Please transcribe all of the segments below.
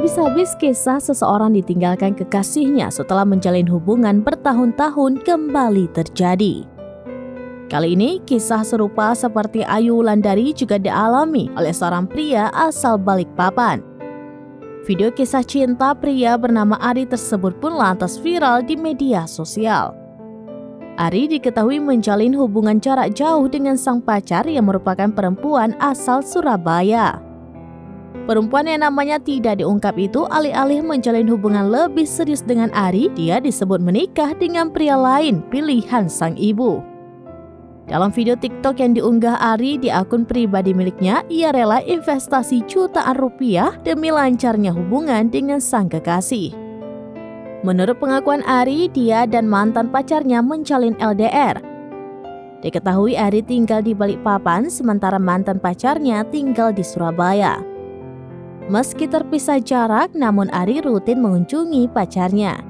Tak habis-habis kisah seseorang ditinggalkan kekasihnya setelah menjalin hubungan bertahun-tahun kembali terjadi. Kali ini kisah serupa seperti Ayu Wulandari juga dialami oleh seorang pria asal Balikpapan. Video kisah cinta pria bernama Ari tersebut pun lantas viral di media sosial. Ari diketahui menjalin hubungan jarak jauh dengan sang pacar yang merupakan perempuan asal Surabaya. Perempuan yang namanya tidak diungkap itu alih-alih menjalin hubungan lebih serius dengan Ari, dia disebut menikah dengan pria lain pilihan sang ibu. Dalam video TikTok yang diunggah Ari di akun pribadi miliknya, ia rela investasi jutaan rupiah demi lancarnya hubungan dengan sang kekasih. Menurut pengakuan Ari, dia dan mantan pacarnya menjalin LDR. Diketahui Ari tinggal di Balikpapan, sementara mantan pacarnya tinggal di Surabaya. Meski terpisah jarak, namun Ari rutin mengunjungi pacarnya.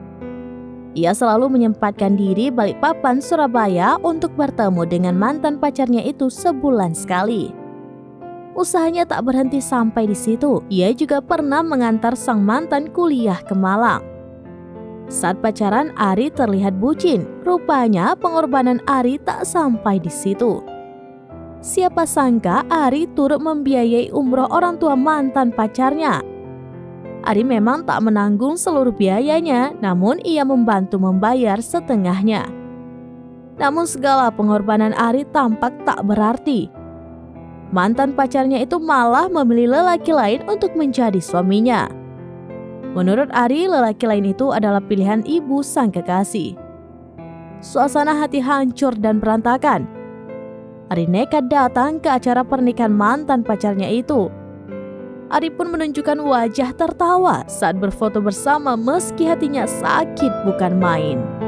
Ia selalu menyempatkan diri Balikpapan, Surabaya untuk bertemu dengan mantan pacarnya itu sebulan sekali. Usahanya tak berhenti sampai di situ. Ia juga pernah mengantar sang mantan kuliah ke Malang. Saat pacaran, Ari terlihat bucin. Rupanya pengorbanan Ari tak sampai di situ. Siapa sangka Ari turut membiayai umroh orang tua mantan pacarnya. Ari memang tak menanggung seluruh biayanya, namun ia membantu membayar setengahnya. Namun segala pengorbanan Ari tampak tak berarti. Mantan pacarnya itu malah memilih lelaki lain untuk menjadi suaminya. Menurut Ari, lelaki lain itu adalah pilihan ibu sang kekasih. Suasana hati hancur dan berantakan. Ari nekat datang ke acara pernikahan mantan pacarnya itu. Ari pun menunjukkan wajah tertawa saat berfoto bersama meski hatinya sakit bukan main.